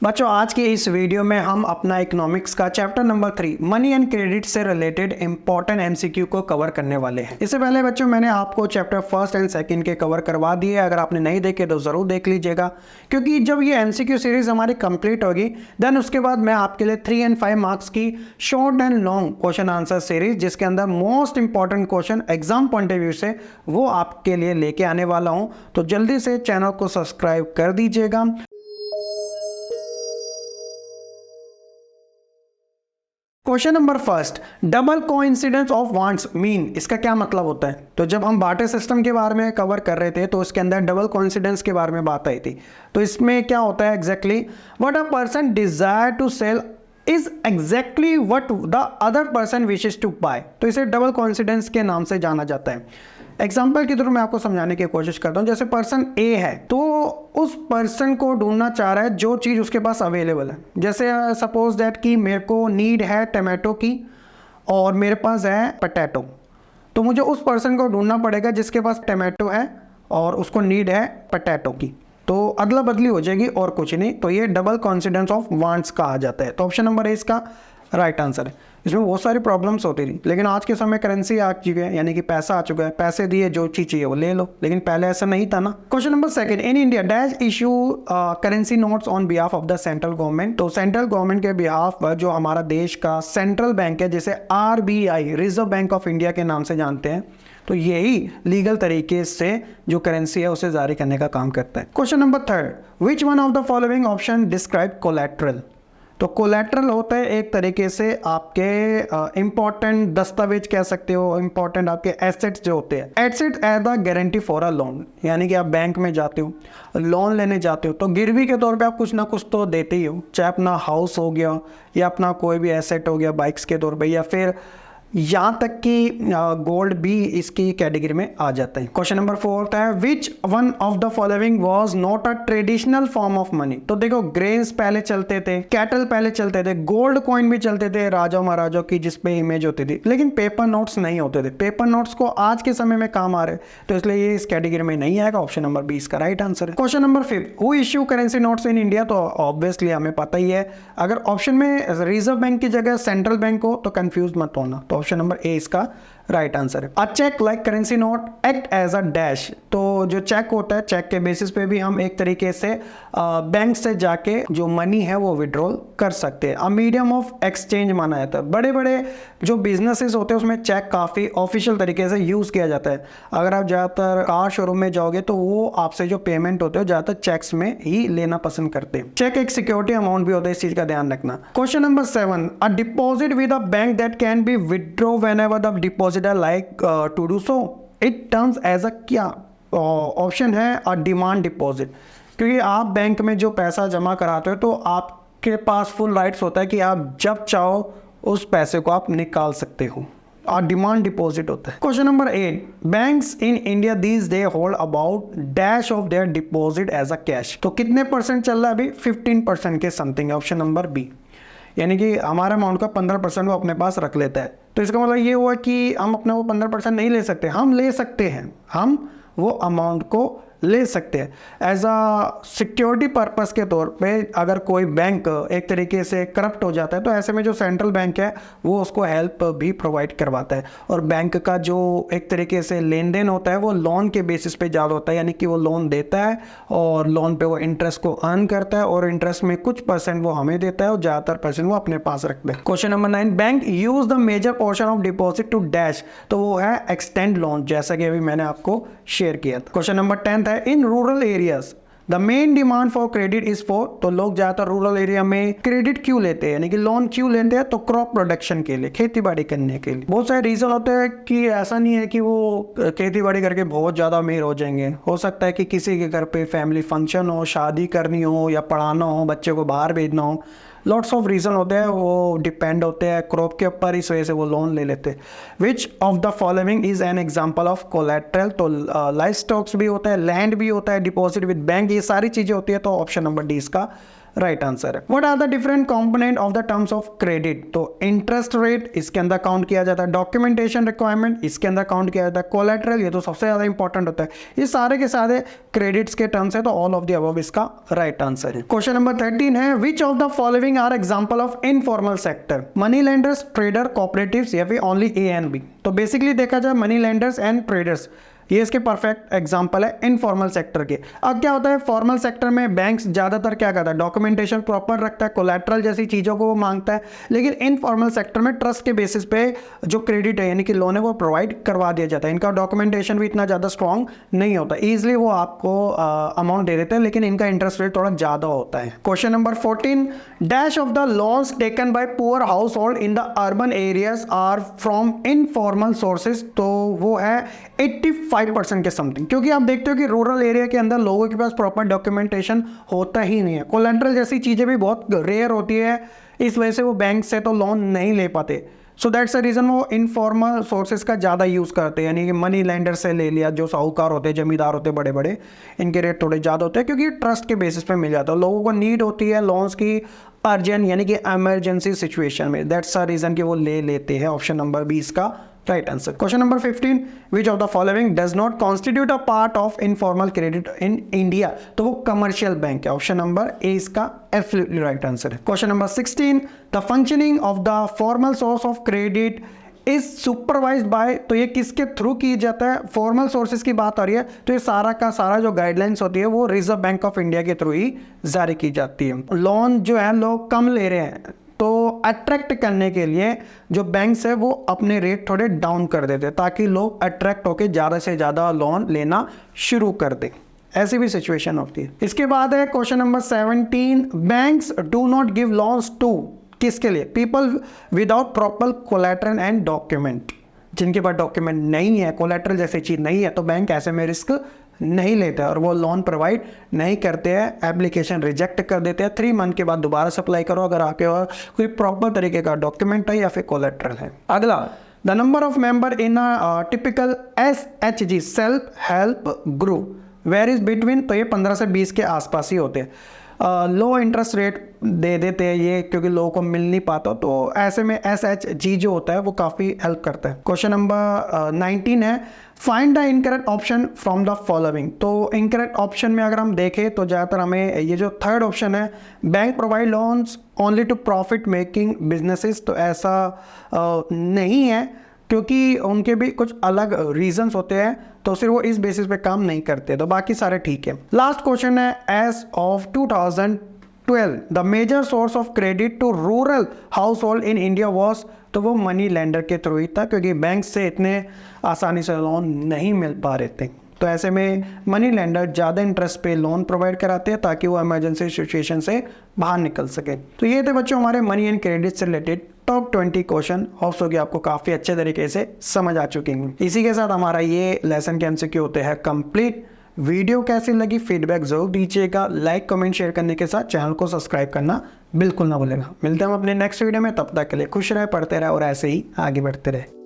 बच्चों आज की इस वीडियो में हम अपना इकोनॉमिक्स का chapter number 3 money and credit से रिलेटेड इंपॉर्टेंट एमसीक्यू को कवर करने वाले हैं। इससे पहले बच्चों मैंने आपको चैप्टर फर्स्ट एंड सेकंड के कवर करवा दिए। अगर आपने नहीं देखे तो ज़रूर देख लीजिएगा, क्योंकि जब ये एमसीक्यू सीरीज हमारी कंप्लीट होगी देन उसके बाद मैं आपके लिए 3 एंड 5 मार्क्स की short and long question answer series, जिसके अंदर most important question exam point of view से वो आपके लिए लेके आने वाला हूँ। तो जल्दी से चैनल को सब्सक्राइब कर दीजिएगा। Question number first, double coincidence of wants mean, इसका क्या मतलब होता है? तो जब हम बार्टर सिस्टम के बारे में कवर कर रहे थे तो उसके अंदर डबल कोइंसिडेंस के बारे में बात आई थी। तो इसमें क्या होता है exactly, what a person desire to sell is exactly what the other person wishes to buy. तो इसे डबल कोइंसिडेंस के नाम से जाना जाता है। एग्जाम्पल के थ्रू मैं आपको समझाने की कोशिश करता हूँ। जैसे पर्सन ए है तो उस पर्सन को ढूंढना चाह रहा है जो चीज़ उसके पास अवेलेबल है। जैसे सपोज दैट कि मेरे को नीड है टमाटो की और मेरे पास है पोटैटो, तो मुझे उस पर्सन को ढूंढना पड़ेगा जिसके पास टमाटो है और उसको नीड है पोटैटो की। तो अदला बदली हो जाएगी और कुछ नहीं। तो ये डबल कोइंसिडेंस ऑफ वांट्स कहा जाता है। तो ऑप्शन नंबर ए इसका राइट आंसर है। इसमें बहुत सारी प्रॉब्लम्स होती थी, लेकिन आज के समय करेंसी आ चुकी है, यानी कि पैसा आ चुका है। पैसे दिए जो चीज़ चाहिए वो ले लो, लेकिन पहले ऐसा नहीं था ना। Question number second, in India dash issue currency notes on behalf of the central government. तो सेंट्रल गवर्नमेंट के बिहाफ पर जो हमारा देश का सेंट्रल बैंक है, जिसे RBI reserve bank of India के नाम से जानते हैं, तो यही लीगल तरीके से जो करेंसी है उसे जारी करने का काम करता है। Question number third, which one of the following option describe collateral. तो कोलैटरल होता है एक तरीके से आपके इंपॉर्टेंट दस्तावेज कह सकते हो, इंपॉर्टेंट आपके एसेट्स जो होते हैं। Asset as the guarantee for a loan, यानी कि आप बैंक में जाते हो, लोन लेने जाते हो तो गिरवी के तौर पे आप कुछ ना कुछ तो देते ही हो, चाहे अपना हाउस हो गया या अपना कोई भी एसेट हो गया बाइक्स के तौर पे, या फिर यहाँ तक कि गोल्ड भी इसकी कैटेगरी में आ जाता है। क्वेश्चन नंबर फोर्थ है, which one of the following was not a traditional form of money. तो देखो ग्रेन्स पहले चलते थे, कैटल पहले चलते थे, गोल्ड कॉइन भी चलते थे राजा महाराजों की जिसपे इमेज होती थी, लेकिन पेपर नोट्स नहीं होते थे। पेपर नोट्स को आज के समय में काम आ रहे, तो इसलिए ये इस कैटेगरी में नहीं आएगा। ऑप्शन नंबर बी इसका राइट आंसर है। Question number fifth, who issue currency notes in India. तो ऑब्वियसली हमें पता ही है, अगर ऑप्शन में रिजर्व बैंक की जगह सेंट्रल बैंक हो तो कंफ्यूज मत होना। तो ऑप्शन नंबर ए इसका राइट आंसर है। A check like currency note act as a dash. तो जो चेक होता है, चेक के बेसिस पे भी हम एक तरीके से बैंक से जाके जो मनी है वो विड्रॉल कर सकते हैं। अ मीडियम ऑफ एक्सचेंज माना जाता है। बड़े बड़े जो बिजनेसेस होते हैं उसमें चेक काफ़ी ऑफिशियल तरीके से यूज़ किया जाता है। अगर आप ज़्यादातर कार शोरूम में जाओगे तो वो आपसे जो पेमेंट होते हैं ज़्यादातर चेक्स में ही लेना पसंद करते हैं। चेक एक सिक्योरिटी अमाउंट भी होता है, इस चीज़ का ध्यान रखना। Question number 7, a deposit with a bank that can be withdraw whenever the depositor like to do so, it terms as a क्या। ऑप्शन है अ डिमांड डिपॉजिट, क्योंकि आप बैंक में जो पैसा जमा कराते हो तो आपके पास फुल राइट्स होता है कि आप जब चाहो उस पैसे को आप निकाल सकते हो। और डिमांड डिपॉजिट होता है। Question number 8, banks in India these day hold about dash of their deposit as a cash. तो कितने परसेंट चल रहा है अभी? 15% के समथिंग है। ऑप्शन नंबर बी, यानी कि हमारा अमाउंट का 15% वो अपने पास रख लेता है। तो इसका मतलब ये हुआ कि हम अपने वो 15% नहीं ले सकते, हम ले सकते हैं, हम वो अमाउंट को ले सकते हैं एज अ सिक्योरिटी पर्पस के तौर पे। अगर कोई बैंक एक तरीके से करप्ट हो जाता है तो ऐसे में जो सेंट्रल बैंक है वो उसको हेल्प भी प्रोवाइड करवाता है। और बैंक का जो एक तरीके से लेन देन होता है वो लोन के बेसिस पे ज़्यादा होता है, यानी कि वो लोन देता है और लोन पे वो इंटरेस्ट को अर्न करता है और इंटरेस्ट में कुछ परसेंट वो हमें देता है और ज़्यादातर परसेंट वो अपने पास रखता है। Question number 9, bank use the major portion of deposit to dash. तो वो है एक्सटेंड लोन, जैसा कि अभी मैंने आपको शेयर किया था। क्वेश्चन नंबर 10 है, in rural areas the main demand for credit is for. तो लोग ज्यादातर रूरल एरिया में क्रेडिट क्यों लेते हैं, यानी कि लोन क्यों लेते हैं? तो क्रॉप प्रोडक्शन के लिए, खेती बाड़ी करने के लिए। बहुत सारे रीजन होते हैं कि ऐसा नहीं है कि वो खेती बाड़ी करके बहुत ज्यादा अमीर हो जाएंगे। हो सकता है कि किसी के घर पे फैमिली फंक्शन हो, शादी करनी हो या पढ़ाना हो, बच्चे को बाहर भेजना हो, लॉट्स ऑफ रीज़न होते हैं, वो डिपेंड होते हैं क्रॉप के ऊपर, इस वजह से वो लोन ले लेते हैं। विच of the following is an example of collateral. तो लाइफ स्टॉक्स भी होता है, लैंड भी होता है, डिपॉजिट विद बैंक, ये सारी चीज़ें होती है। तो ऑप्शन नंबर डी इसका राइट आंसर है। What are the different component of the terms of credit? तो इंटरेस्ट रेट इसके अंदर काउंट किया जाता है, डॉक्यूमेंटेशन रिक्वायरमेंट इसके अंदर काउंट किया जाता है, कोलेटरल ये तो सबसे ज्यादा इंपॉर्टेंट होता है। ये सारे के सारे क्रेडिट्स के टर्म्स है, तो ऑल ऑफ द अबव इसका राइट आंसर है। क्वेश्चन नंबर 13 है which of the following are example of informal sector? Money lenders, trader, cooperatives या फिर ओनली ए एंड बी? तो बेसिकली देखा जाए मनी लेंडर्स एंड ट्रेडर्स ये इसके परफेक्ट एग्जांपल है इनफॉर्मल सेक्टर के। अब क्या होता है फॉर्मल सेक्टर में बैंक्स ज़्यादातर क्या करता है, डॉक्यूमेंटेशन प्रॉपर रखता है, कोलैटरल जैसी चीज़ों को वो मांगता है, लेकिन इनफॉर्मल सेक्टर में ट्रस्ट के बेसिस पे जो क्रेडिट है यानी कि लोन है वो प्रोवाइड करवा दिया जाता है। इनका डॉक्यूमेंटेशन भी इतना ज़्यादा स्ट्रॉन्ग नहीं होता, ईजिली वो आपको अमाउंट दे देते हैं, लेकिन इनका इंटरेस्ट रेट थोड़ा ज़्यादा होता है। Question number 14 dash of the loans taken by poor household in the urban areas are from informal sources? तो वो है 85% के समथिंग, क्योंकि आप देखते हो कि रूरल एरिया के अंदर लोगों के पास प्रॉपर डॉक्यूमेंटेशन होता ही नहीं है, कोलैटरल जैसी चीज़ें भी बहुत रेयर होती है, इस वजह से वो बैंक से तो लोन नहीं ले पाते। सो दैट्स द रीज़न वो इनफॉर्मल सोर्सेज का ज़्यादा यूज़ करते हैं, यानी कि मनी लेंडर से ले लिया, जो साहूकार होते हैं, जमींदार होते हैं बड़े बड़े, इनके रेट थोड़े ज़्यादा होते हैं क्योंकि ट्रस्ट के बेसिस पे मिल जाता है। लोगों को नीड होती है लोन्स की अर्जेंट यानी कि इमरजेंसी सिचुएशन में, दैट्स द रीज़न कि वो ले लेते हैं। ऑप्शन नंबर 20 का right answer. Question number 15 which of the following does not constitute a part of informal credit in India? तो वो कमर्शियल बैंक है, ऑप्शन नंबर ए इसका एब्सोल्युटली राइट आंसर है। Question number 16 the functioning of the formal source of credit is supervised by? तो ये किसके through की जाता है? फॉर्मल सोर्सेज की बात आ रही है, तो ये सारा का सारा जो गाइडलाइंस होती है वो रिजर्व बैंक ऑफ इंडिया के थ्रू ही जारी की जाती है। लोन जो है लोग कम ले रहे हैं, तो अट्रैक्ट करने के लिए जो बैंक्स है वो अपने रेट थोड़े डाउन कर देते हैं ताकि लोग अट्रैक्ट होकर ज़्यादा से ज़्यादा लोन लेना शुरू कर दें, ऐसी भी सिचुएशन होती है। इसके बाद है question number 17 banks do not give loans to? किसके लिए? People without proper collateral and document, जिनके पास डॉक्यूमेंट नहीं है, कोलैटरल जैसी चीज़ नहीं है, तो बैंक ऐसे में रिस्क नहीं लेते और वो लोन प्रोवाइड नहीं करते हैं, एप्लीकेशन रिजेक्ट कर देते हैं। 3 मंथ के बाद दोबारा सप्लाई करो अगर आपके और कोई प्रॉपर तरीके का डॉक्यूमेंट है या फिर कोलैटरल है। अगला the number of member in a typical SHG self help group varies between? तो ये 15 से 20 के आसपास ही होते हैं। लो इंटरेस्ट रेट दे देते हैं ये क्योंकि लोगों को मिल नहीं पाता, तो ऐसे में SHG जो होता है वो काफ़ी हेल्प करता है। क्वेश्चन नंबर 19 है find the incorrect option from the following? तो इनकरेक्ट ऑप्शन में अगर हम देखें तो ज़्यादातर हमें ये जो थर्ड ऑप्शन है bank provide loans only to profit making businesses, तो ऐसा नहीं है क्योंकि उनके भी कुछ अलग रीजंस होते हैं, तो सिर्फ वो इस बेसिस पे काम नहीं करते, तो बाकी सारे ठीक है। लास्ट क्वेश्चन है as of 2012 the major source of credit to rural household in India was? तो वो मनी लेंडर के थ्रू ही था क्योंकि बैंक से इतने आसानी से लोन नहीं मिल पा रहे थे, तो ऐसे में मनी लेंडर ज़्यादा इंटरेस्ट पे लोन प्रोवाइड कराते हैं ताकि वो इमरजेंसी सिचुएशन से बाहर निकल सके। तो ये थे बच्चों हमारे मनी एंड क्रेडिट से रिलेटेड टॉप 20 क्वेश्चन, होप्स हो कि आपको काफ़ी अच्छे तरीके से समझ आ चुके हैं। इसी के साथ हमारा ये लेसन के MCQ होते हैं कंप्लीट। वीडियो कैसी लगी फीडबैक जरूर दीजिएगा, लाइक कमेंट शेयर करने के साथ चैनल को सब्सक्राइब करना बिल्कुल ना भूलेगा। मिलते हैं हम अपने नेक्स्ट वीडियो में, तब तक के लिए खुश रहे, पढ़ते रहे और ऐसे ही आगे बढ़ते रहे।